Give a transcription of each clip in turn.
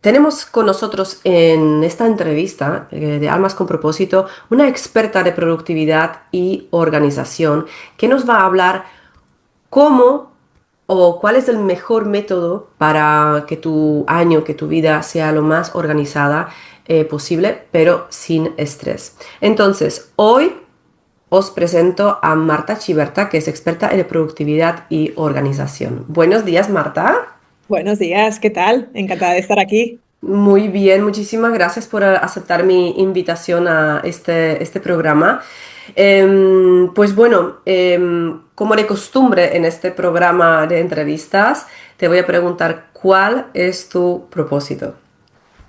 Tenemos con nosotros en esta entrevista de Almas con Propósito una experta de productividad y organización que nos va a hablar cómo o cuál es el mejor método para que tu año, que tu vida sea lo más organizada posible, pero sin estrés. Entonces, hoy os presento a Marta Chiberta, que es experta en productividad y organización. Buenos días, Marta. Buenos días, ¿qué tal? Encantada de estar aquí. Muy bien, muchísimas gracias por aceptar mi invitación a este programa. Pues bueno, como de costumbre en este programa de entrevistas, te voy a preguntar cuál es tu propósito.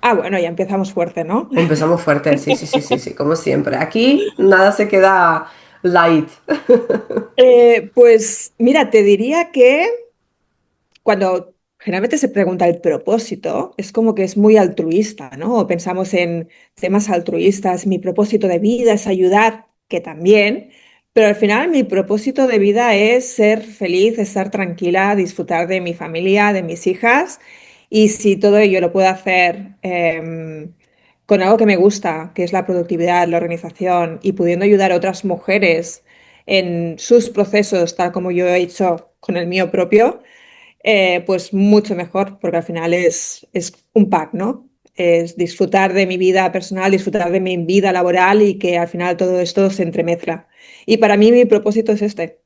Bueno, ya empezamos fuerte, ¿no? Empezamos fuerte, sí, sí, sí, sí, sí, como siempre. Aquí nada se queda light. Pues mira, te diría que cuando generalmente se pregunta el propósito, es como que es muy altruista, ¿no? O pensamos en temas altruistas, mi propósito de vida es ayudar, que también, pero al final mi propósito de vida es ser feliz, estar tranquila, disfrutar de mi familia, de mis hijas, y si todo ello lo puedo hacer con algo que me gusta, que es la productividad, la organización, y pudiendo ayudar a otras mujeres en sus procesos, tal como yo he hecho con el mío propio, pues mucho mejor, porque al final es un pack, ¿no? Es disfrutar de mi vida personal, disfrutar de mi vida laboral y que al final todo esto se entremezcla. Y para mí mi propósito es este,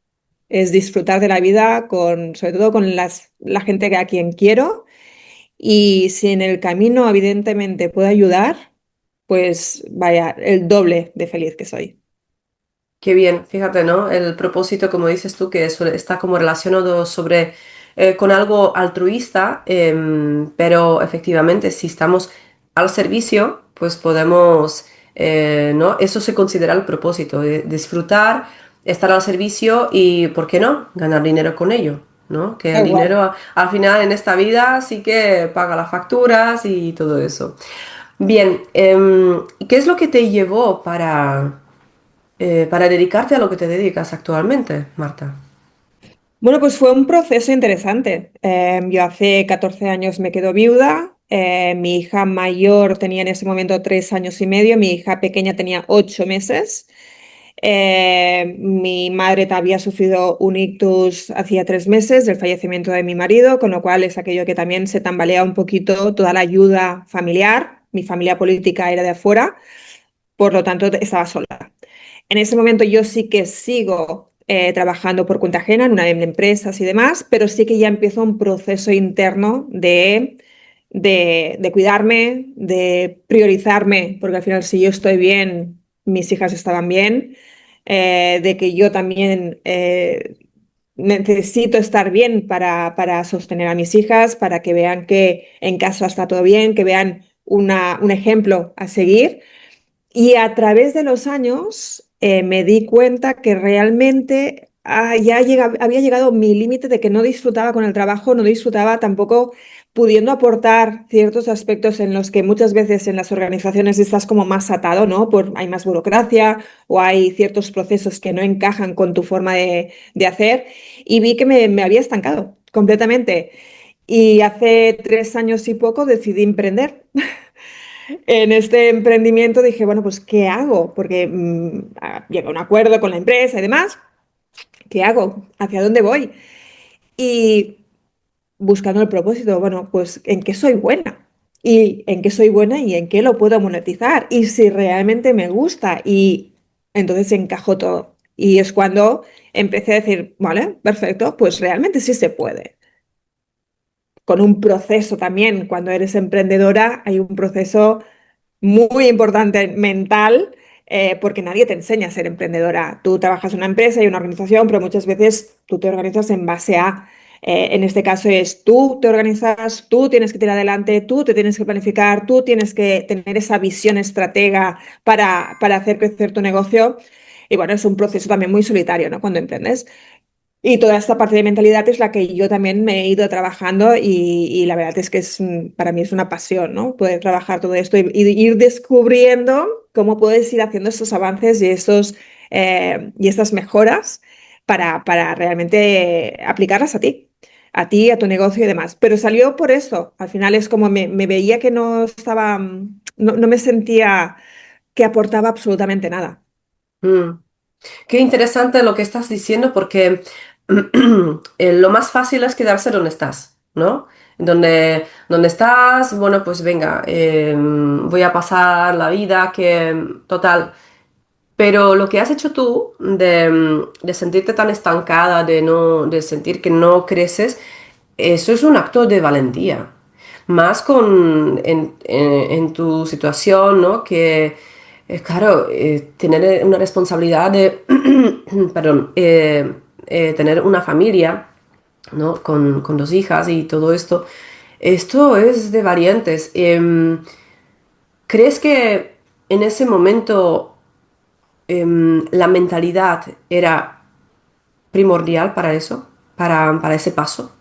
es disfrutar de la vida con, sobre todo con la gente a quien quiero y si en el camino evidentemente puedo ayudar, pues vaya, el doble de feliz que soy. Qué bien, fíjate, ¿no? El propósito, como dices tú, que está como relacionado con algo altruista, pero efectivamente, si estamos al servicio, pues podemos, ¿no? Eso se considera el propósito, disfrutar, estar al servicio y, ¿por qué no? Ganar dinero con ello, ¿no? Que el Tal cual. dinero al final en esta vida sí que paga las facturas y todo eso. Bien, ¿qué es lo que te llevó para dedicarte a lo que te dedicas actualmente, Marta? Bueno, pues fue un proceso interesante. Yo hace 14 años me quedo viuda. Mi hija mayor tenía en ese momento 3 años y medio. Mi hija pequeña tenía 8 meses. Mi madre había sufrido un ictus hacía 3 meses del fallecimiento de mi marido, con lo cual es aquello que también se tambalea un poquito toda la ayuda familiar. Mi familia política era de afuera, por lo tanto estaba sola. En ese momento yo sí que sigo trabajando por cuenta ajena en una de empresas y demás, pero sí que ya empiezo un proceso interno de cuidarme, de priorizarme, porque al final si yo estoy bien, mis hijas estaban bien, de que yo también necesito estar bien para sostener a mis hijas, para que vean que en casa está todo bien, que vean un ejemplo a seguir. Y a través de los años me di cuenta que realmente había llegado mi límite de que no disfrutaba con el trabajo, no disfrutaba tampoco pudiendo aportar ciertos aspectos en los que muchas veces en las organizaciones estás como más atado, ¿no? Hay más burocracia o hay ciertos procesos que no encajan con tu forma de hacer y vi que me había estancado completamente. Y hace 3 años y poco decidí emprender. En este emprendimiento dije, bueno, pues ¿qué hago? Porque llegué a un acuerdo con la empresa y demás. ¿Qué hago? ¿Hacia dónde voy? Y buscando el propósito, bueno, pues ¿en qué soy buena? ¿Y en qué soy buena y en qué lo puedo monetizar? Y si realmente me gusta y entonces encajó todo. Y es cuando empecé a decir, vale, perfecto, pues realmente sí se puede. Con un proceso también, cuando eres emprendedora, hay un proceso muy importante mental, porque nadie te enseña a ser emprendedora. Tú trabajas en una empresa y una organización, pero muchas veces tú te organizas en base a, en este caso es tú te organizas, tú tienes que tirar adelante, tú te tienes que planificar, tú tienes que tener esa visión estratega para hacer crecer tu negocio. Y bueno, es un proceso también muy solitario, ¿no? Cuando emprendes. Y toda esta parte de mentalidad es la que yo también me he ido trabajando y la verdad es que para mí es una pasión, ¿no? Poder trabajar todo esto y ir descubriendo cómo puedes ir haciendo estos avances y estas mejoras para realmente aplicarlas a ti. a ti, a tu negocio y demás. Pero salió por eso. Al final es como me veía que no estaba, no me sentía que aportaba absolutamente nada. Mm. Qué interesante lo que estás diciendo porque lo más fácil es quedarse donde estás, ¿no? Donde estás, bueno, pues venga, voy a pasar la vida que total. Pero lo que has hecho tú de sentirte tan estancada, de sentir que no creces, eso es un acto de valentía. Más en tu situación, ¿no? Que, claro, tener una responsabilidad de, perdón, tener una familia, ¿no? Con dos hijas y todo esto es de valientes. ¿Crees que en ese momento la mentalidad era primordial para eso, para ese paso?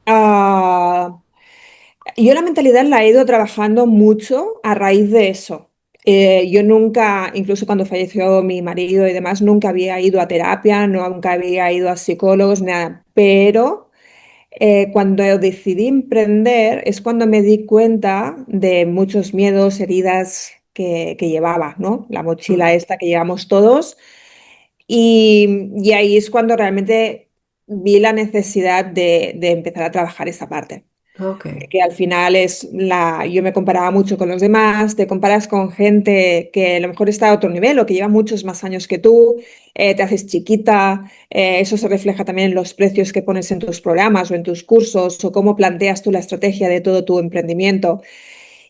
Ah, yo la mentalidad la he ido trabajando mucho a raíz de eso. Yo nunca, incluso cuando falleció mi marido y demás, nunca había ido a terapia, nunca había ido a psicólogos, nada. Pero cuando decidí emprender es cuando me di cuenta de muchos miedos, heridas que llevaba, ¿no? La mochila Mm, esta que llevamos todos. Y ahí es cuando realmente vi la necesidad de empezar a trabajar esta parte ok. que al final yo me comparaba mucho con los demás, te comparas con gente que a lo mejor está a otro nivel o que lleva muchos más años que tú, te haces chiquita, eso se refleja también en los precios que pones en tus programas o en tus cursos o cómo planteas tú la estrategia de todo tu emprendimiento.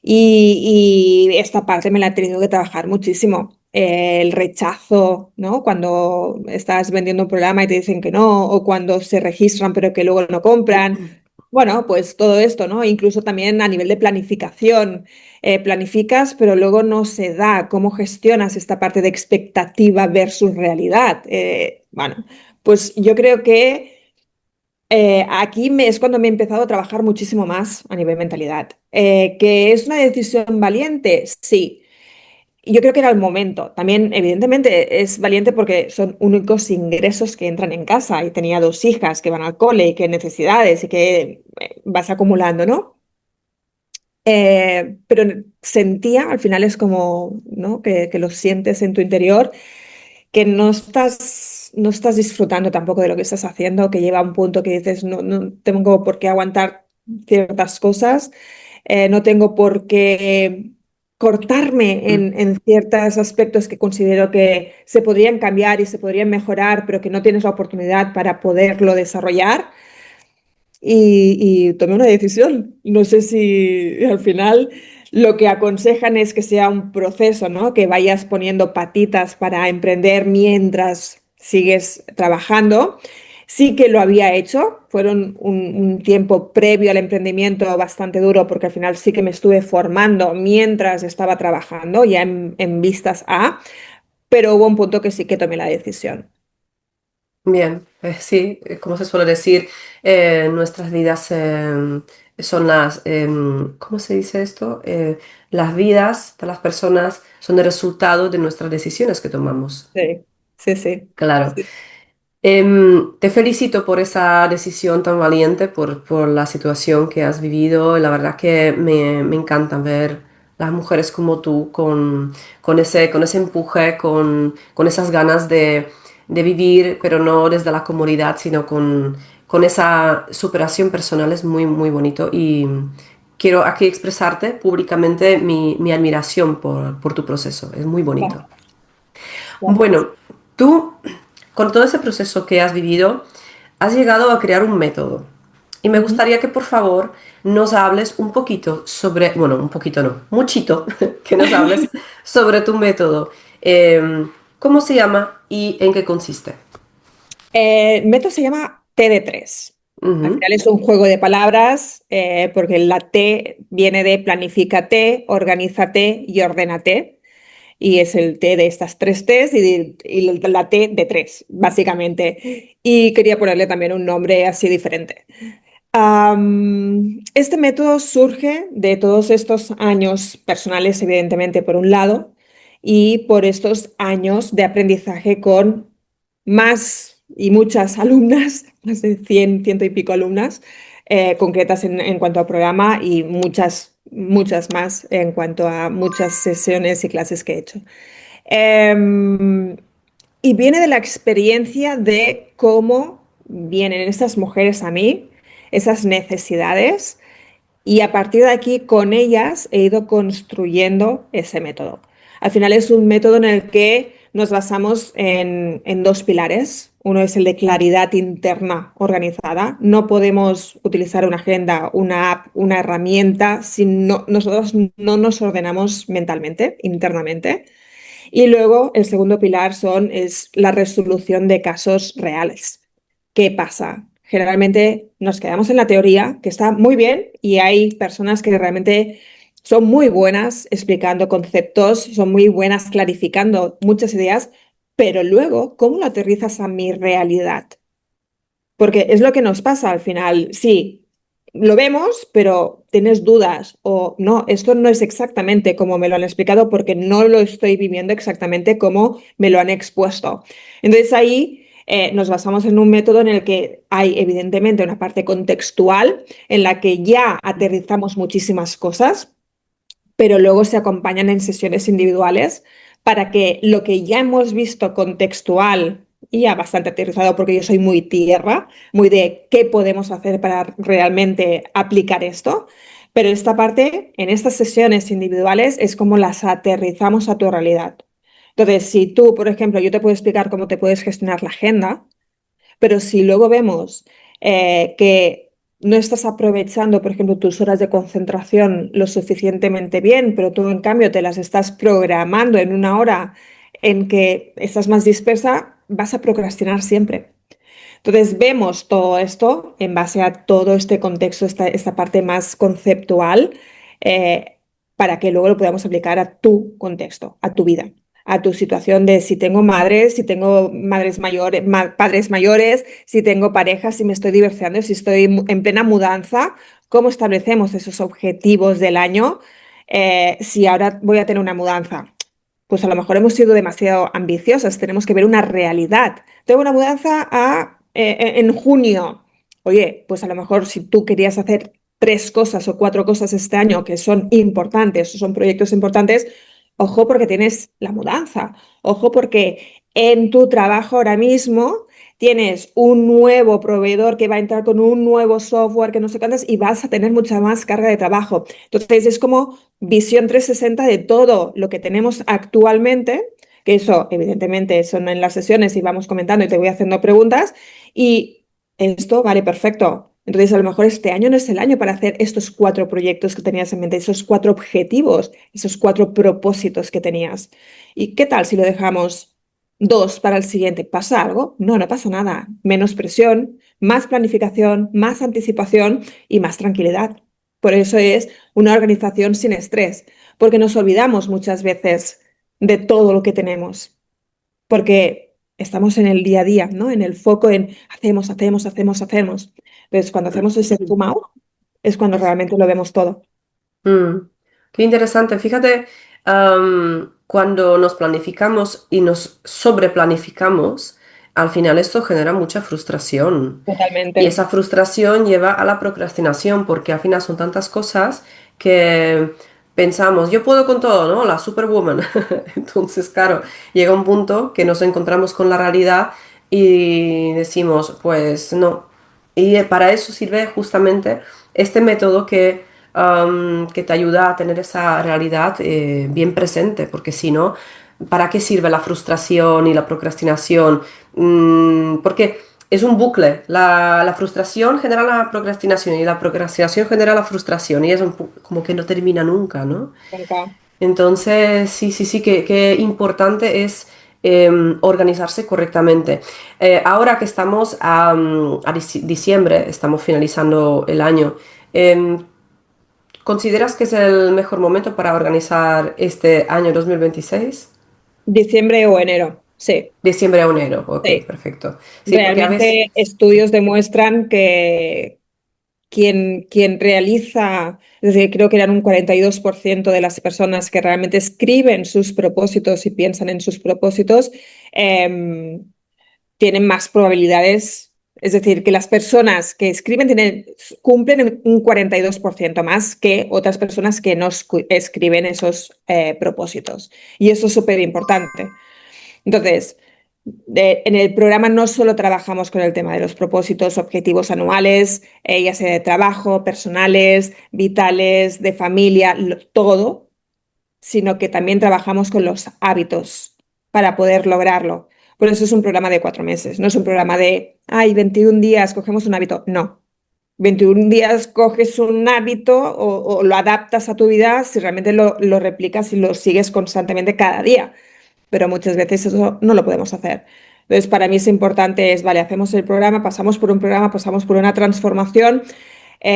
Y esta parte me la he tenido que trabajar muchísimo. El rechazo, ¿no? Cuando estás vendiendo un programa y te dicen que no, o cuando se registran pero que luego no compran. Bueno, pues todo esto, ¿no? Incluso también a nivel de planificación. Planificas, pero luego no se da. ¿Cómo gestionas esta parte de expectativa versus realidad? Bueno, pues yo creo que es cuando me he empezado a trabajar muchísimo más a nivel mentalidad. ¿Que es una decisión valiente? Sí. Yo creo que era el momento. También, evidentemente, es valiente porque son únicos ingresos que entran en casa y tenía dos hijas que van al cole y que necesidades y que vas acumulando, ¿no? Pero sentía, al final es como, ¿no? Que lo sientes en tu interior que no estás disfrutando tampoco de lo que estás haciendo, que llega a un punto que dices, no, no tengo por qué aguantar ciertas cosas, no tengo por qué cortarme en ciertos aspectos que considero que se podrían cambiar y se podrían mejorar, pero que no tienes la oportunidad para poderlo desarrollar y tomé una decisión. No sé si al final lo que aconsejan es que sea un proceso, ¿no? Que vayas poniendo patitas para emprender mientras sigues trabajando. Sí que lo había hecho, fueron un tiempo previo al emprendimiento bastante duro porque al final sí que me estuve formando mientras estaba trabajando, ya en vistas a, pero hubo un punto que sí que tomé la decisión. Bien, sí, como se suele decir, nuestras vidas son ¿cómo se dice esto? Las vidas de las personas son el resultado de nuestras decisiones que tomamos. Sí, sí, sí. Claro. Sí. Te felicito por esa decisión tan valiente, por la situación que has vivido. La verdad que me encanta ver las mujeres como tú con ese empuje, con esas ganas de vivir, pero no desde la comodidad, sino con esa superación personal. Es muy, muy bonito y quiero aquí expresarte públicamente mi admiración por tu proceso. Es muy bonito. Gracias. Bueno, Gracias. tú, con todo ese proceso que has vivido, has llegado a crear un método. Y me Ujú. gustaría que por favor nos hables un poquito sobre, bueno, un poquito no, muchito, que nos hables sobre tu método. ¿Cómo se llama y en qué consiste? El método se llama TD3. Al Ujú, final es un juego de palabras porque la T viene de planifícate, organízate y ordénate. Y es el T de estas tres Ts y la T de tres, básicamente. Y quería ponerle también un nombre así diferente. Este método surge de todos estos años personales, evidentemente, por un lado, y por estos años de aprendizaje con más y muchas alumnas, más de 100, ciento y pico alumnas concretas en cuanto al programa y muchas más en cuanto a muchas sesiones y clases que he hecho. Em, y viene de la experiencia de cómo vienen estas mujeres a mí, esas necesidades, y a partir de aquí con ellas he ido construyendo ese método. Al final es un método en el que nos basamos en dos pilares. Uno es el de claridad interna organizada. No podemos utilizar una agenda, una app, una herramienta si nosotros no nos ordenamos mentalmente, internamente. Y luego el segundo pilar es la resolución de casos reales. ¿Qué pasa? Generalmente nos quedamos en la teoría, que está muy bien, y hay personas que realmente son muy buenas explicando conceptos, son muy buenas clarificando muchas ideas, pero luego, ¿cómo lo aterrizas a mi realidad? Porque es lo que nos pasa al final. Sí, lo vemos, pero tienes dudas o no, esto no es exactamente como me lo han explicado porque no lo estoy viviendo exactamente como me lo han expuesto. Entonces ahí nos basamos en un método en el que hay evidentemente una parte contextual en la que ya aterrizamos muchísimas cosas, pero luego se acompañan en sesiones individuales para que lo que ya hemos visto contextual y ya bastante aterrizado, porque yo soy muy tierra, muy de qué podemos hacer para realmente aplicar esto, pero esta parte, en estas sesiones individuales, es como las aterrizamos a tu realidad. Entonces, si tú, por ejemplo, yo te puedo explicar cómo te puedes gestionar la agenda, pero si luego vemos que no estás aprovechando, por ejemplo, tus horas de concentración lo suficientemente bien, pero tú en cambio te las estás programando en una hora en que estás más dispersa, vas a procrastinar siempre. Entonces vemos todo esto en base a todo este contexto, esta parte más conceptual, eh, para que luego lo podamos aplicar a tu contexto, a tu vida, a tu situación de si tengo madres, si tengo madres mayores, padres mayores, si tengo parejas, si me estoy divorciando, si estoy en plena mudanza, ¿cómo establecemos esos objetivos del año? Si ahora voy a tener una mudanza. Pues a lo mejor hemos sido demasiado ambiciosas, tenemos que ver una realidad. Tengo una mudanza en junio. Oye, pues a lo mejor si tú querías hacer tres cosas o cuatro cosas este año que son importantes, son proyectos importantes, ojo porque tienes la mudanza, ojo porque en tu trabajo ahora mismo tienes un nuevo proveedor que va a entrar con un nuevo software que no sé cuántas y vas a tener mucha más carga de trabajo. Entonces es como visión 360 de todo lo que tenemos actualmente, que eso evidentemente son en las sesiones y vamos comentando y te voy haciendo preguntas y esto vale perfecto. Entonces a lo mejor este año no es el año para hacer estos cuatro proyectos que tenías en mente, esos cuatro objetivos, esos cuatro propósitos que tenías. ¿Y qué tal si lo dejamos dos para el siguiente? ¿Pasa algo? No, no pasa nada. Menos presión, más planificación, más anticipación y más tranquilidad. Por eso es una organización sin estrés, porque nos olvidamos muchas veces de todo lo que tenemos, porque estamos en el día a día, ¿no? En el foco en hacemos, hacemos, hacemos, hacemos. Entonces, cuando hacemos ese zoom out, es cuando realmente lo vemos todo. Mm, qué interesante. Fíjate, cuando nos planificamos y nos sobreplanificamos, al final esto genera mucha frustración. Y Totalmente. esa frustración lleva a la procrastinación, porque al final son tantas cosas que pensamos, yo puedo con todo, ¿no? La superwoman. Entonces, claro, llega un punto que nos encontramos con la realidad y decimos, pues no. Y para eso sirve justamente este método que te ayuda a tener esa realidad bien presente, porque si no, ¿para qué sirve la frustración y la procrastinación? Porque es un bucle. La frustración genera la procrastinación y la procrastinación genera la frustración y es como que no termina nunca, ¿no? Nunca. Entonces, sí, sí, sí, que importante es organizarse correctamente. Ahora que estamos a diciembre, estamos finalizando el año, em, ¿consideras que es el mejor momento para organizar este año 2026? Diciembre o enero, sí, Diciembre a enero, ok, sí. perfecto. Sí, porque a veces... Realmente estudios demuestran que quien realiza, es decir, creo que eran un 42% de las personas que realmente escriben sus propósitos y piensan en sus propósitos, eh, tienen más probabilidades, es decir, que las personas que escriben cumplen un 42% más que otras personas que no escriben esos propósitos. Y eso es súper importante. Entonces, en el programa no solo trabajamos con el tema de los propósitos, objetivos anuales, ya sea de trabajo, personales, vitales, de familia, todo, sino que también trabajamos con los hábitos para poder lograrlo. Por eso es un programa de 4 meses, no es un programa de, ay, 21 días, cogemos un hábito. No. 21 días coges un hábito o lo adaptas a tu vida si realmente lo replicas y lo sigues constantemente cada día, pero muchas veces eso no lo podemos hacer. Entonces, para mí es importante, vale, hacemos el programa, pasamos por una transformación,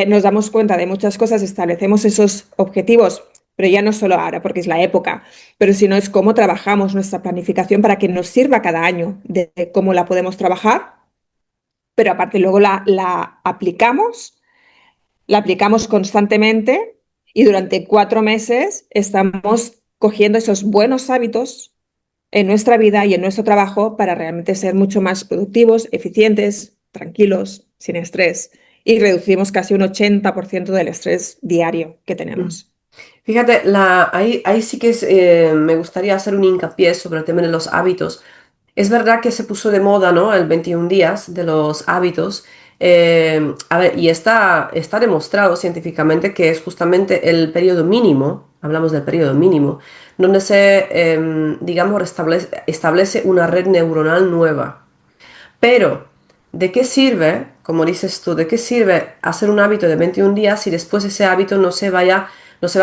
nos damos cuenta de muchas cosas, establecemos esos objetivos, pero ya no solo ahora, porque es la época, pero sino es cómo trabajamos nuestra planificación para que nos sirva cada año, de cómo la podemos trabajar, pero aparte luego la aplicamos constantemente y durante 4 meses estamos cogiendo esos buenos hábitos en nuestra vida y en nuestro trabajo para realmente ser mucho más productivos, eficientes, tranquilos, sin estrés. Y reducimos casi un 80% del estrés diario que Mm. tenemos. Fíjate, ahí sí que me gustaría hacer un hincapié sobre el tema de los hábitos. Es verdad que se puso de moda, ¿no? El 21 días de los hábitos. A ver, y está demostrado científicamente que es justamente el periodo mínimo, hablamos del periodo mínimo, donde digamos, establece una red neuronal nueva. Pero, ¿de qué sirve, como dices tú, de qué sirve hacer un hábito de 21 días si después ese hábito no se va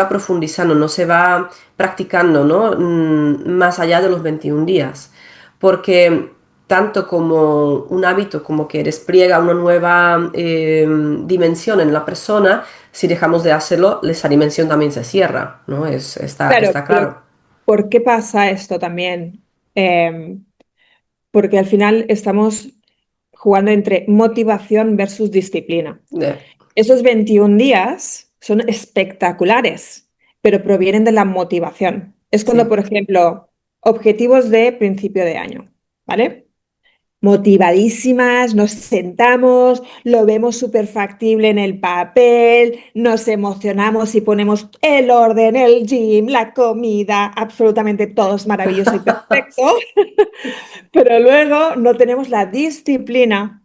profundizando, no se va practicando, ¿no? Más allá de los 21 días? Porque tanto como un hábito como que despliega una nueva dimensión en la persona, si dejamos de hacerlo, esa dimensión también se cierra, ¿no? Claro, Está pero claro. ¿por qué pasa esto también? Porque al final estamos jugando entre motivación versus disciplina. Eh, Esos 21 días son espectaculares, pero provienen de la motivación. Es cuando, sí. por ejemplo, objetivos de principio de año, ¿vale? Motivadísimas, nos sentamos, lo vemos súper factible en el papel, nos emocionamos y ponemos el orden, el gym, la comida, absolutamente todo es maravilloso y perfecto, pero luego no tenemos la disciplina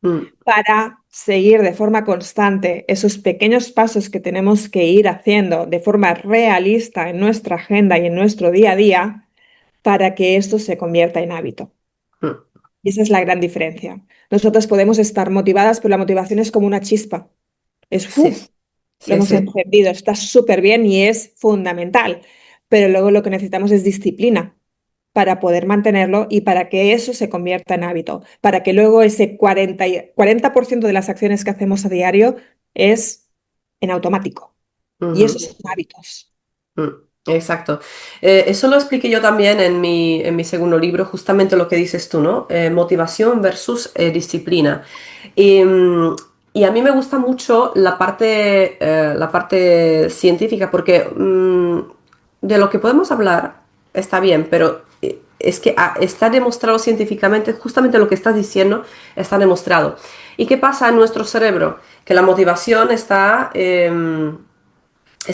Mm, para seguir de forma constante esos pequeños pasos que tenemos que ir haciendo de forma realista en nuestra agenda y en nuestro día a día para que esto se convierta en hábito. mm. Y esa es la gran diferencia. Nosotros podemos estar motivadas, pero la motivación es como una chispa. Es, Sí, uff, lo sí, hemos sí. encendido, está súper bien y es fundamental. Pero luego lo que necesitamos es disciplina para poder mantenerlo y para que eso se convierta en hábito, para que luego ese 40% de las acciones que hacemos a diario es en automático. Y esos Ujú. son hábitos. Mm, exacto. Eso lo expliqué yo también en mi segundo libro, justamente lo que dices tú, ¿no? Motivación versus disciplina. Y, y a mí me gusta mucho la parte científica, porque de lo que podemos hablar está bien, pero es que está demostrado científicamente, justamente lo que estás diciendo está demostrado. ¿Y qué pasa en nuestro cerebro? Que la motivación está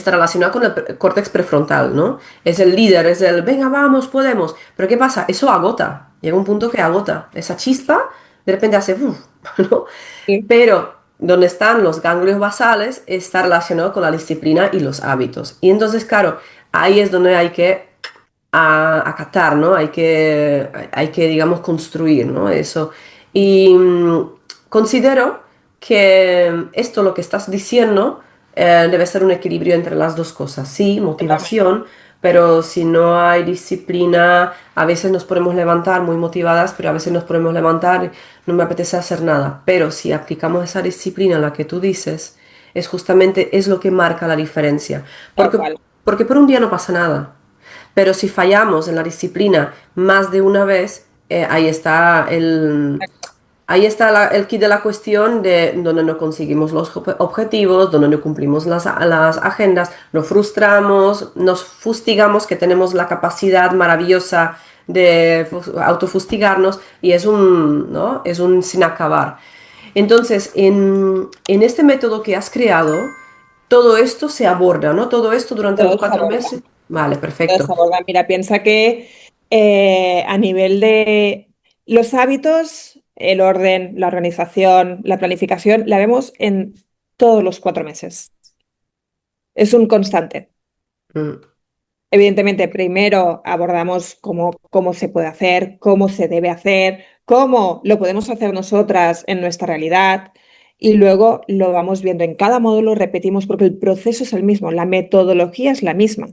relacionado con el córtex prefrontal, ¿no? Es el líder, es el, venga, vamos, podemos. Pero ¿qué pasa? Eso agota. Llega un punto que agota. Esa chispa de repente hace, ¡uf! ¿No? Sí, Pero donde están los ganglios basales está relacionado con la disciplina y los hábitos. Y entonces, claro, ahí es donde hay que acatar, ¿no? Hay que, digamos, construir, ¿no? Eso. Y considero que esto, lo que estás diciendo, debe ser un equilibrio entre las dos cosas. Sí, totalmente. motivación, pero si no hay disciplina, a veces nos podemos levantar muy motivadas, pero a veces nos podemos levantar y no me apetece hacer nada. Pero si aplicamos esa disciplina, la que tú dices, es lo que marca la diferencia. Tal Porque, cual. porque por un día no pasa nada. Pero si fallamos en la disciplina más de una vez, ahí está el kit de la cuestión de donde no conseguimos los objetivos, donde no cumplimos las agendas, nos frustramos, nos fustigamos que tenemos la capacidad maravillosa de autofustigarnos y es un, ¿no? Es un sin acabar. Entonces, en este método que has creado, todo esto se aborda, ¿no? Todo esto durante los Todo se 4 meses. aborda, Vale, todo perfecto. se aborda. Mira, piensa que a nivel de los hábitos, el orden, la organización, la planificación, la vemos en todos los 4 meses. Es un constante. Mm, Evidentemente, primero abordamos cómo se puede hacer, cómo se debe hacer, cómo lo podemos hacer nosotras en nuestra realidad y luego lo vamos viendo en cada módulo, repetimos porque el proceso es el mismo, la metodología es la misma.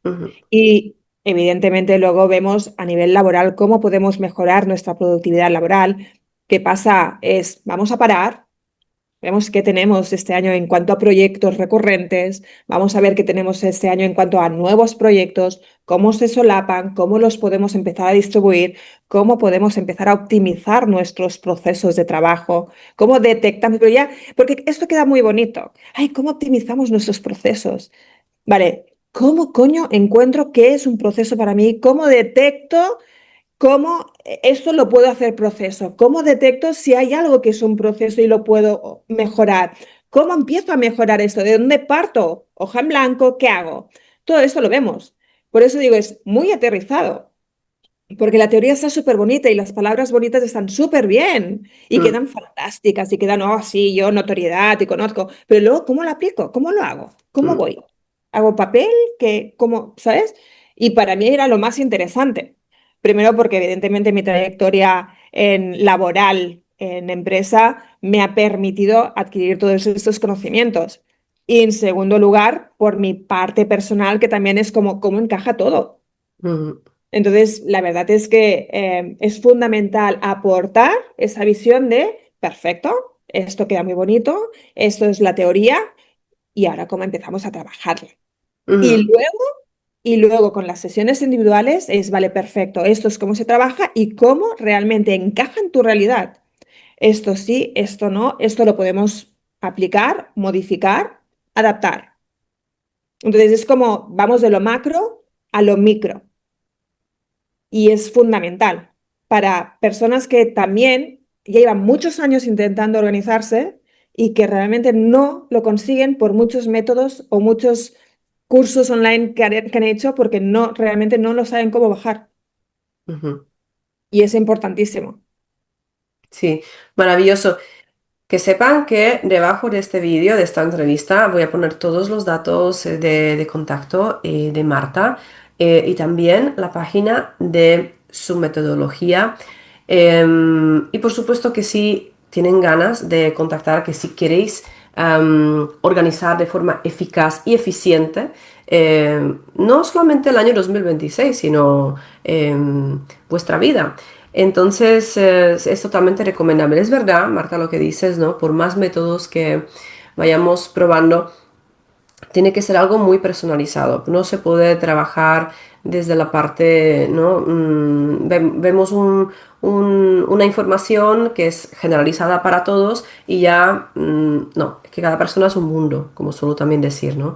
ujú, Y evidentemente luego vemos a nivel laboral cómo podemos mejorar nuestra productividad laboral. ¿Qué pasa? Vamos a parar. Vemos qué tenemos este año en cuanto a proyectos recurrentes, vamos a ver qué tenemos este año en cuanto a nuevos proyectos, cómo se solapan, cómo los podemos empezar a distribuir, cómo podemos empezar a optimizar nuestros procesos de trabajo, cómo detectamos, pero ya, porque esto queda muy bonito. Ay, ¿cómo optimizamos nuestros procesos? Vale, ¿cómo coño encuentro qué es un proceso para mí? ¿Cómo detecto? ¿Cómo esto lo puedo hacer proceso? ¿Cómo detecto si hay algo que es un proceso y lo puedo mejorar? ¿Cómo empiezo a mejorar esto? ¿De dónde parto? ¿Hoja en blanco? ¿Qué hago? Todo esto lo vemos. Por eso digo, es muy aterrizado, porque la teoría está súper bonita y las palabras bonitas están súper bien y mm, quedan fantásticas y quedan, oh, sí, yo notoriedad y conozco, pero luego, ¿cómo lo aplico? ¿Cómo lo hago? ¿Cómo mm, voy? ¿Hago papel? ¿Cómo, sabes? Y para mí era lo más interesante. Primero porque evidentemente mi trayectoria en laboral, en empresa, me ha permitido adquirir todos estos conocimientos. Y en segundo lugar, por mi parte personal, que también es como cómo encaja todo. mm, Entonces, la verdad es que es fundamental aportar esa visión de, perfecto, esto queda muy bonito, esto es la teoría y ahora cómo empezamos a trabajarla. Y mm, luego, y luego con las sesiones individuales es, vale, perfecto, esto es cómo se trabaja y cómo realmente encaja en tu realidad. Esto sí, esto no, esto lo podemos aplicar, modificar, adaptar. Entonces es como vamos de lo macro a lo micro. Y es fundamental para personas que también llevan muchos años intentando organizarse y que realmente no lo consiguen por muchos métodos o muchos cursos online que han hecho porque no, realmente no lo saben cómo bajar. ujú. Y es importantísimo. Sí, maravilloso. Que sepan que debajo de este vídeo, de esta entrevista, voy a poner todos los datos de contacto de Marta y también la página de su metodología. Y por supuesto que si tienen ganas de contactar, que si queréis organizar de forma eficaz y eficiente, no solamente el año 2026, sino vuestra vida. Entonces, es totalmente recomendable. Es verdad, Marta, lo que dices, ¿no? Por más métodos que vayamos probando, tiene que ser algo muy personalizado. No se puede trabajar desde la parte, ¿no? Vemos una información que es generalizada para todos y ya, no, es que cada persona es un mundo, como suelo también decir, ¿no?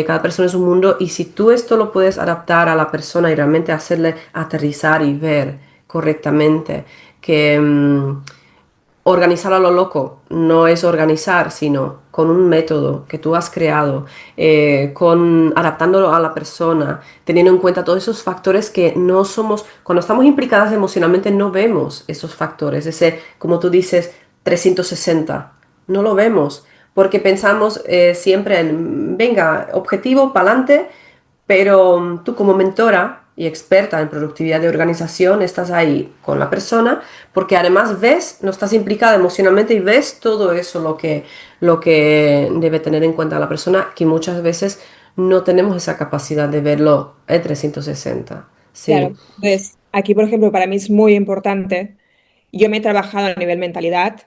Cada persona es un mundo y si tú esto lo puedes adaptar a la persona y realmente hacerle aterrizar y ver correctamente que organizar a lo loco no es organizar, sino con un método que tú has creado, adaptándolo a la persona, teniendo en cuenta todos esos factores que no somos, cuando estamos implicadas emocionalmente no vemos esos factores, ese, como tú dices, 360, no lo vemos, porque pensamos siempre en, venga, objetivo, para adelante, pero tú como mentora y experta en productividad de organización estás ahí con la persona porque además ves, no estás implicada emocionalmente y ves todo eso lo que debe tener en cuenta la persona que muchas veces no tenemos esa capacidad de verlo en 360. Sí. Claro. Entonces, aquí, por ejemplo, para mí es muy importante. Yo me he trabajado a nivel mentalidad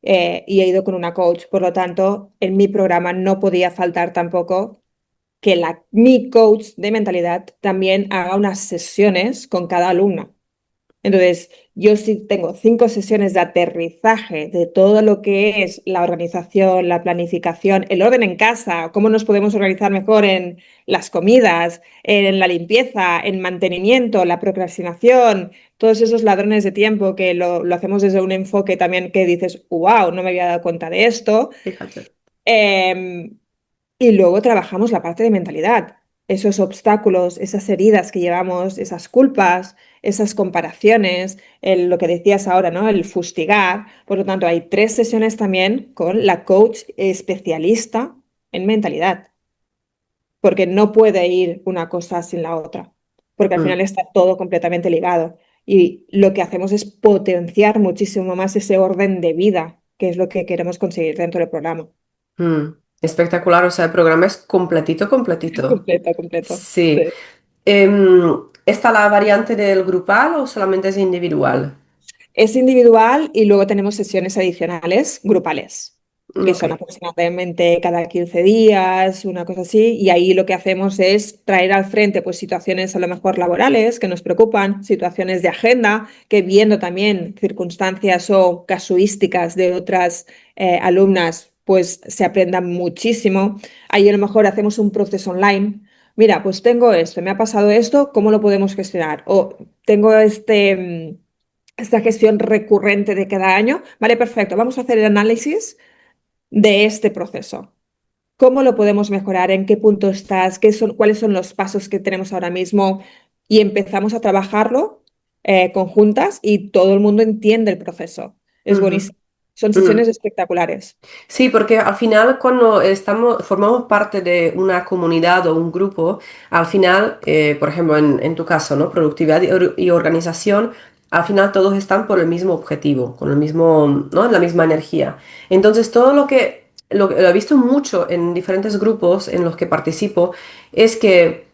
y he ido con una coach, por lo tanto, en mi programa no podía faltar tampoco que mi coach de mentalidad también haga unas sesiones con cada alumno. Entonces, yo sí tengo 5 sesiones de aterrizaje de todo lo que es la organización, la planificación, el orden en casa, cómo nos podemos organizar mejor en las comidas, en la limpieza, en mantenimiento, la procrastinación, todos esos ladrones de tiempo que lo hacemos desde un enfoque también que dices, wow, no me había dado cuenta de esto. Fíjate. Em, y luego trabajamos la parte de mentalidad, esos obstáculos, esas heridas que llevamos, esas culpas, esas comparaciones, lo que decías ahora, ¿no? El fustigar. Por lo tanto, hay 3 sesiones también con la coach especialista en mentalidad, porque no puede ir una cosa sin la otra, porque al Mm, final está todo completamente ligado. Y lo que hacemos es potenciar muchísimo más ese orden de vida, que es lo que queremos conseguir dentro del programa. mm. Espectacular, o sea, el programa es completito, completito. Completo, completo. Sí. Sí. ¿Está la variante del grupal o solamente es individual? Es individual y luego tenemos sesiones adicionales grupales, que Ok. son aproximadamente cada 15 días, una cosa así, y ahí lo que hacemos es traer al frente pues situaciones a lo mejor laborales que nos preocupan, situaciones de agenda, que viendo también circunstancias o casuísticas de otras alumnas, pues se aprendan muchísimo. Ahí a lo mejor hacemos un proceso online. Mira, pues tengo esto, me ha pasado esto, ¿cómo lo podemos gestionar? O tengo esta gestión recurrente de cada año. Vale, perfecto. Vamos a hacer el análisis de este proceso. ¿Cómo lo podemos mejorar? ¿En qué punto estás? ¿Cuáles son los pasos que tenemos ahora mismo? Y empezamos a trabajarlo conjuntas y todo el mundo entiende el proceso. Es Ujú, buenísimo. Son mm. sesiones espectaculares. Sí, porque al final cuando formamos parte de una comunidad o un grupo, al final, por ejemplo, en tu caso, ¿no? Productividad y organización, al final todos están por el mismo objetivo, con el mismo, ¿no? La misma energía. Entonces, todo lo he visto mucho en diferentes grupos en los que participo, es que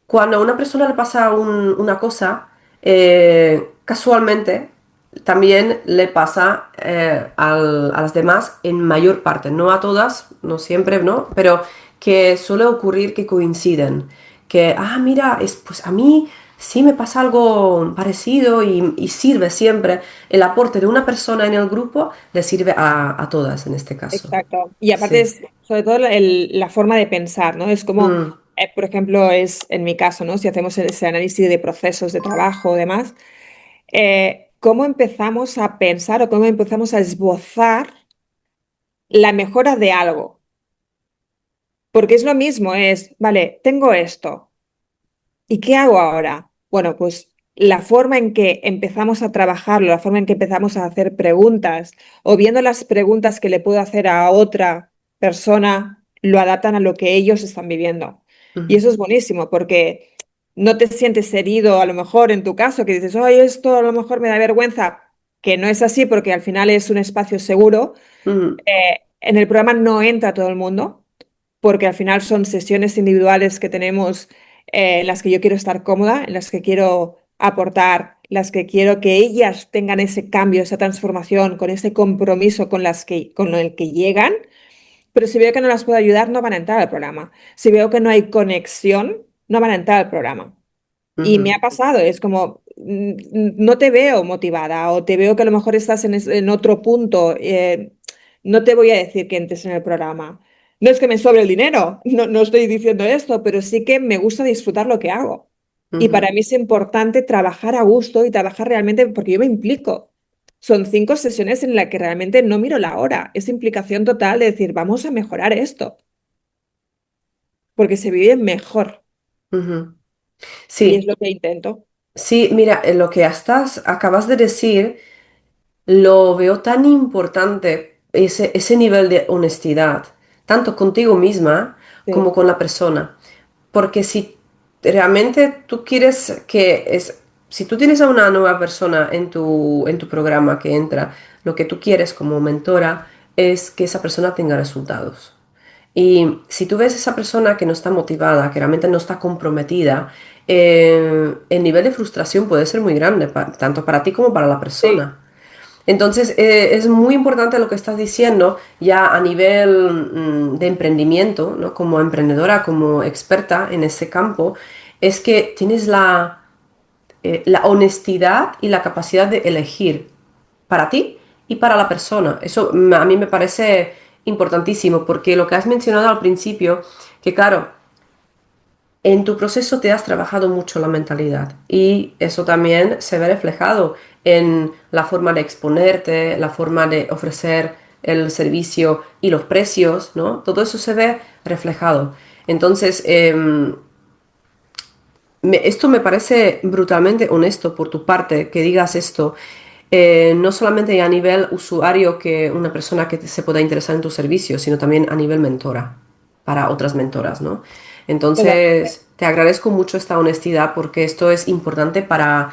cuando a una persona le pasa una cosa, casualmente también le pasa a las demás en mayor parte, no a todas, no siempre, ¿no? Pero que suele ocurrir que coinciden, que, mira, pues a mí sí me pasa algo parecido y sirve siempre. El aporte de una persona en el grupo le sirve a todas en este caso. Exacto. Y aparte Sí. es sobre todo la forma de pensar, ¿no? Es como, Mm, por ejemplo, es en mi caso, ¿no? Si hacemos ese análisis de procesos de trabajo o demás, cómo empezamos a pensar o cómo empezamos a esbozar la mejora de algo. Porque es lo mismo, vale, tengo esto, ¿y qué hago ahora? Bueno, pues la forma en que empezamos a trabajarlo, la forma en que empezamos a hacer preguntas o viendo las preguntas que le puedo hacer a otra persona, lo adaptan a lo que ellos están viviendo. Y ujú, eso es buenísimo porque no te sientes herido a lo mejor en tu caso, que dices, oye, esto a lo mejor me da vergüenza, que no es así porque al final es un espacio seguro. ujú, En el programa no entra todo el mundo porque al final son sesiones individuales que tenemos en las que yo quiero estar cómoda, en las que quiero aportar, las que quiero que ellas tengan ese cambio, esa transformación, con ese compromiso con el que llegan. Pero si veo que no las puedo ayudar, no van a entrar al programa. Si veo que no hay conexión, no van a entrar al programa. Y me ujú, ha pasado, es como, no te veo motivada o te veo que a lo mejor estás en otro punto. No te voy a decir que entres en el programa. No es que me sobre el dinero, no estoy diciendo esto, pero sí que me gusta disfrutar lo que hago. Y ujú, para mí es importante trabajar a gusto y trabajar realmente porque yo me implico. Son 5 sesiones en las que realmente no miro la hora. Es implicación total de decir, vamos a mejorar esto, porque se vive mejor. ujú. Y es Sí, lo que intento. sí, mira, lo que acabas de decir, lo veo tan importante, ese nivel de honestidad, tanto contigo misma como Sí, con la persona. Porque si realmente tú quieres si tú tienes a una nueva persona en tu programa que entra, lo que tú quieres como mentora es que esa persona tenga resultados. Y si tú ves esa persona que no está motivada, que realmente no está comprometida, el nivel de frustración puede ser muy grande, tanto para ti como para la sí. persona. Entonces, es muy importante lo que estás diciendo ya a nivel de emprendimiento, ¿no? Como emprendedora, como experta en ese campo, es que tienes la honestidad y la capacidad de elegir para ti y para la persona. Eso a mí me parece importantísimo porque lo que has mencionado al principio, que claro, en tu proceso te has trabajado mucho la mentalidad y eso también se ve reflejado en la forma de exponerte, la forma de ofrecer el servicio y los precios, ¿no? Todo eso se ve reflejado. Entonces, esto me parece brutalmente honesto por tu parte que digas esto, no solamente a nivel usuario que una persona que se pueda interesar en tu servicio, sino también a nivel mentora, para otras mentoras, ¿no? Totalmente. Entonces, te agradezco mucho esta honestidad porque esto es importante para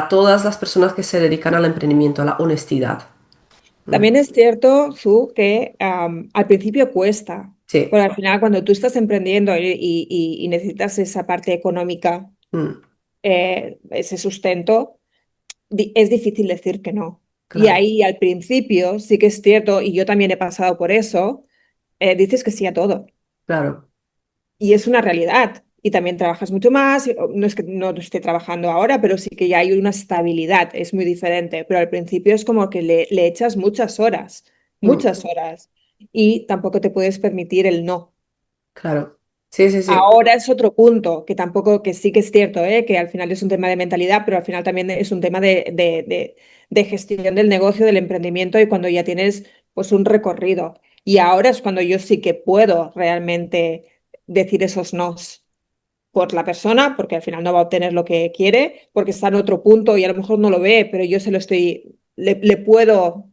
todas las personas que se dedican al emprendimiento, a la honestidad. Mm. También es cierto, Su, que al principio cuesta, Sí. porque al final cuando tú estás emprendiendo y necesitas esa parte económica, Mm. ese sustento, es difícil decir que no. Y Claro, ahí al principio sí que es cierto, y yo también he pasado por eso, dices que sí a todo. claro. Y es una realidad. Y también trabajas mucho más. No es que no esté trabajando ahora, pero sí que ya hay una estabilidad. Es muy diferente. Pero al principio es como que le echas muchas horas, Mm. muchas horas. Y tampoco te puedes permitir el no. Claro. Sí, sí, sí. Ahora es otro punto, que tampoco, que sí que es cierto, que al final es un tema de mentalidad, pero al final también es un tema de gestión del negocio, del emprendimiento y cuando ya tienes pues un recorrido. Y ahora es cuando yo sí que puedo realmente decir esos nos por la persona, porque al final no va a obtener lo que quiere, porque está en otro punto y a lo mejor no lo ve, pero yo se lo estoy, le puedo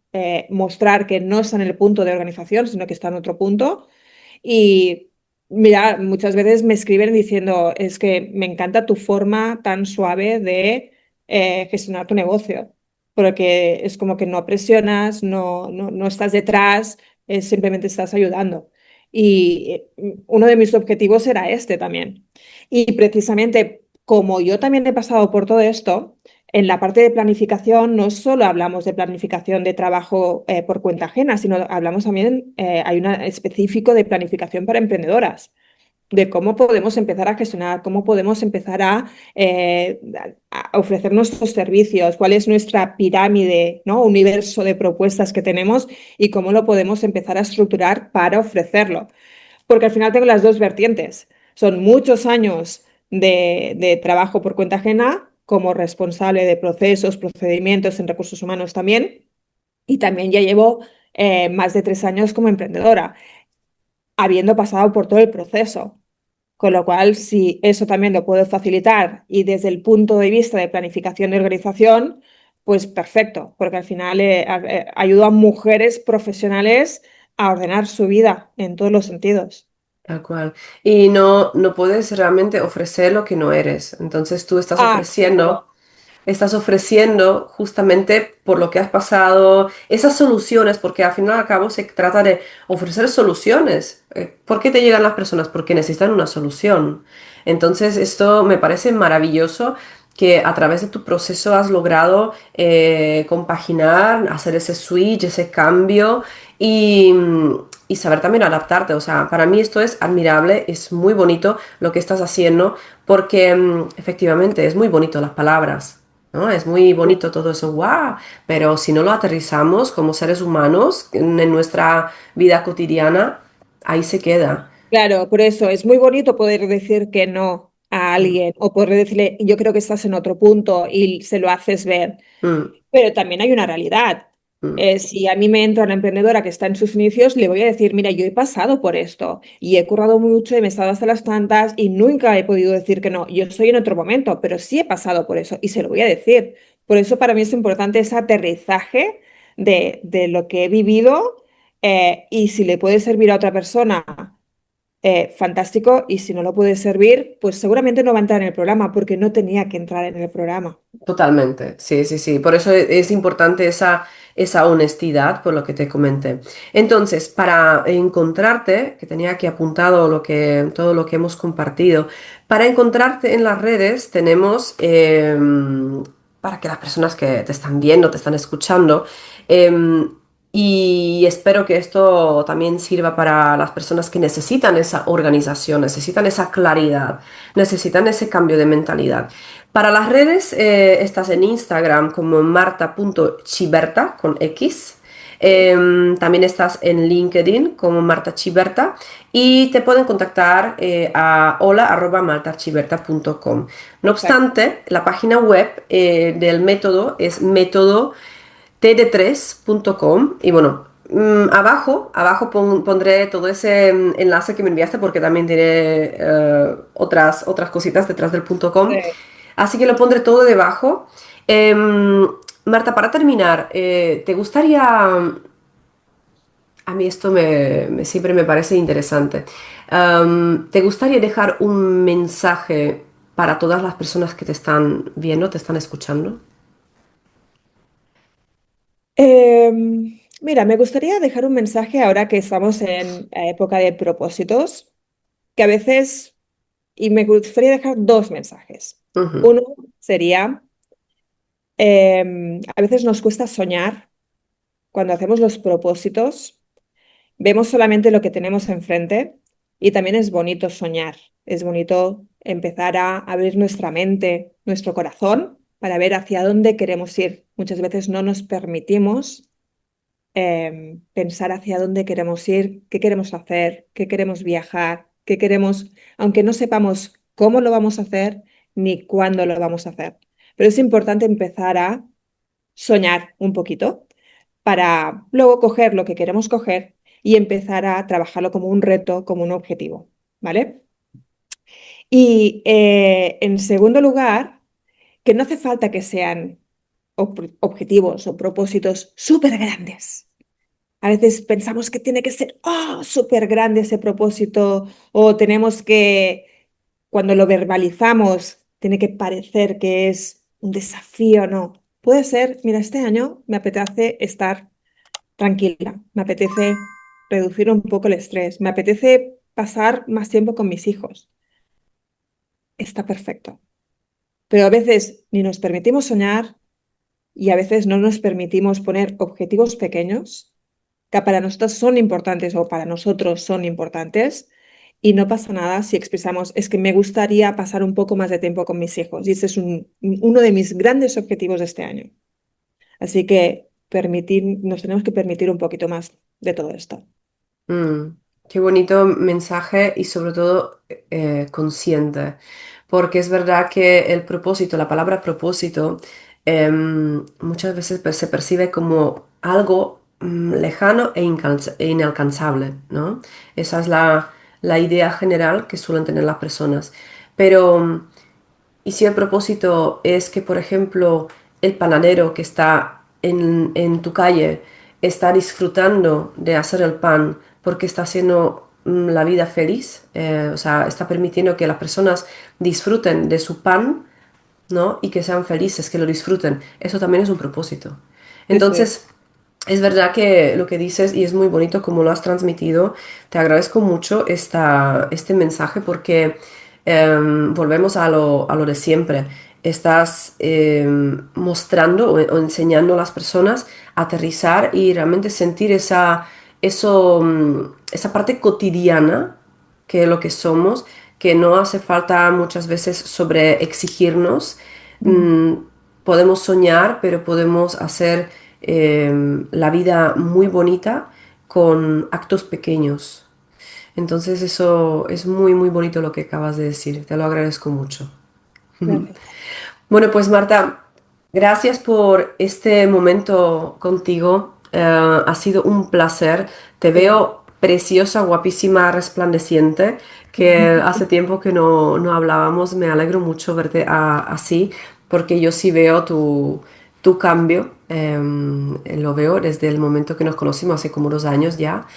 mostrar que no está en el punto de organización, sino que está en otro punto. Y mira, muchas veces me escriben diciendo, es que me encanta tu forma tan suave de gestionar tu negocio, porque es como que no presionas, no estás detrás, simplemente estás ayudando. Y uno de mis objetivos era este también. Y precisamente como yo también he pasado por todo esto, en la parte de planificación no solo hablamos de planificación de trabajo por cuenta ajena, sino hablamos también, hay una específico de planificación para emprendedoras, de cómo podemos empezar a gestionar, cómo podemos empezar a ofrecer nuestros servicios, cuál es nuestra pirámide, ¿no? Universo de propuestas que tenemos y cómo lo podemos empezar a estructurar para ofrecerlo. Porque al final tengo las dos vertientes. Son muchos años de trabajo por cuenta ajena como responsable de procesos, procedimientos en recursos humanos también. Y también ya llevo más de 3 años como emprendedora, habiendo pasado por todo el proceso. Con lo cual, si eso también lo puedo facilitar y desde el punto de vista de planificación y organización, pues perfecto, porque al final ayudo a mujeres profesionales a ordenar su vida en todos los sentidos. Tal cual. Y no puedes realmente ofrecer lo que no eres. Entonces tú Ah, claro. estás ofreciendo justamente por lo que has pasado, esas soluciones, porque al fin y al cabo se trata de ofrecer soluciones. ¿Por qué te llegan las personas? Porque necesitan una solución. Entonces esto me parece maravilloso que a través de tu proceso has logrado compaginar, hacer ese switch, ese cambio y, y saber también adaptarte. O sea, para mí esto es admirable, es muy bonito lo que estás haciendo porque efectivamente es muy bonito las palabras. ¿No? Es muy bonito todo eso, wow, pero si no lo aterrizamos como seres humanos en nuestra vida cotidiana, ahí se queda. Claro, por eso es muy bonito poder decir que no a Mm, alguien o poder decirle, yo creo que estás en otro punto y se lo haces ver. mm, Pero también hay una realidad. mm. Si a mí me entra una emprendedora que está en sus inicios, le voy a decir, mira, yo he pasado por esto y he currado mucho y me he estado hasta las tantas y nunca he podido decir que no. Yo estoy en otro momento, pero sí he pasado por eso y se lo voy a decir. Por eso para mí es importante ese aterrizaje de lo que he vivido y si le puede servir a otra persona fantástico, y si no lo puede servir, pues seguramente no va a entrar en el programa porque no tenía que entrar en el programa. Totalmente, sí, sí, sí. Por eso es importante esa honestidad, por lo que te comenté. Entonces, para encontrarte, que tenía aquí apuntado todo lo que hemos compartido, para encontrarte en las redes tenemos, para que las personas que te están viendo, te están escuchando, Y espero que esto también sirva para las personas que necesitan esa organización, necesitan esa claridad, necesitan ese cambio de mentalidad. Para las redes, estás en Instagram como marta.chiberta con X. También estás en LinkedIn como Marta Chiberta y te pueden contactar a hola@martachiberta.com. No Exacto. obstante, la página web del método es método td3.com y bueno, abajo pondré todo ese enlace que me enviaste porque también tiene otras cositas detrás del punto com. Sí. Así que lo pondré todo debajo. Em, Marta, para terminar, ¿te gustaría, a mí esto siempre me parece interesante, ¿te gustaría dejar un mensaje para todas las personas que te están viendo, te están escuchando? Mira, me gustaría dejar un mensaje ahora que estamos en época de propósitos, que a veces, y me gustaría dejar dos mensajes. Ujú. Uno sería, a veces nos cuesta soñar cuando hacemos los propósitos. Vemos solamente lo que tenemos enfrente y también es bonito soñar, es bonito empezar a abrir nuestra mente, nuestro corazón para ver hacia dónde queremos ir. Muchas veces no nos permitimos pensar hacia dónde queremos ir, qué queremos hacer, qué queremos viajar, qué queremos, aunque no sepamos cómo lo vamos a hacer ni cuándo lo vamos a hacer. Pero es importante empezar a soñar un poquito para luego coger lo que queremos coger y empezar a trabajarlo como un reto, como un objetivo, ¿vale? Y en segundo lugar, que no hace falta que sean objetivos o propósitos súper grandes. A veces pensamos que tiene que ser súper grande ese propósito o tenemos que, cuando lo verbalizamos, tiene que parecer que es un desafío, no. Puede ser, mira, este año me apetece estar tranquila, me apetece reducir un poco el estrés, me apetece pasar más tiempo con mis hijos. Está perfecto. Pero a veces ni nos permitimos soñar y a veces no nos permitimos poner objetivos pequeños que para nosotros son importantes o para nosotros son importantes. Y no pasa nada si expresamos, es que me gustaría pasar un poco más de tiempo con mis hijos. Y ese es uno de mis grandes objetivos de este año. Así que nos tenemos que permitir un poquito más de todo esto. Mm, qué bonito mensaje y sobre todo consciente, porque es verdad que el propósito, la palabra propósito, muchas veces se percibe como algo lejano e inalcanzable, ¿no? Esa es la idea general que suelen tener las personas. Pero y si el propósito es que, por ejemplo, el panadero que está en tu calle está disfrutando de hacer el pan porque está haciendo la vida feliz, o sea, está permitiendo que las personas disfruten de su pan, ¿no? Y que sean felices, que lo disfruten. Eso también es un propósito. Sí, sí. Entonces, es verdad que lo que dices y es muy bonito como lo has transmitido. Te agradezco mucho este mensaje porque volvemos a lo de siempre. Estás mostrando o enseñando a las personas a aterrizar y realmente sentir esa parte cotidiana que es lo que somos, que no hace falta muchas veces sobre exigirnos. Mm. Mm, Podemos soñar, pero podemos hacer la vida muy bonita con actos pequeños. Entonces eso es muy, muy bonito lo que acabas de decir. Te lo agradezco mucho. Gracias. Bueno, pues Marta, gracias por este momento contigo. Ha sido un placer. Te Sí. veo preciosa, guapísima, resplandeciente, que hace tiempo que no hablábamos. Me alegro mucho verte así, porque yo sí veo tu cambio. Lo veo desde el momento que nos conocimos, hace como 2 años ya.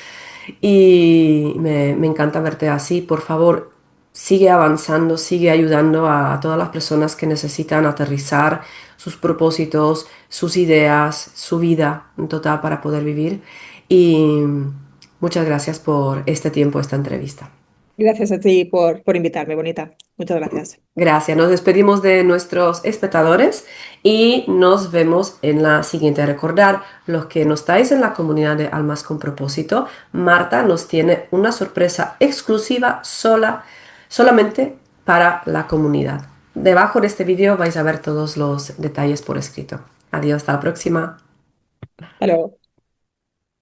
Y me encanta verte así. Por favor, sigue avanzando, sigue ayudando a todas las personas que necesitan aterrizar sus propósitos, sus ideas, su vida en total para poder vivir. Y muchas gracias por este tiempo, esta entrevista. Gracias a ti por invitarme, bonita. Muchas gracias. Gracias. Nos despedimos de nuestros espectadores y nos vemos en la siguiente. Recordar, los que no estáis en la comunidad de Almas con Propósito, Marta nos tiene una sorpresa exclusiva solamente para la comunidad. Debajo de este vídeo vais a ver todos los detalles por escrito. Adiós, hasta la próxima. Hasta luego.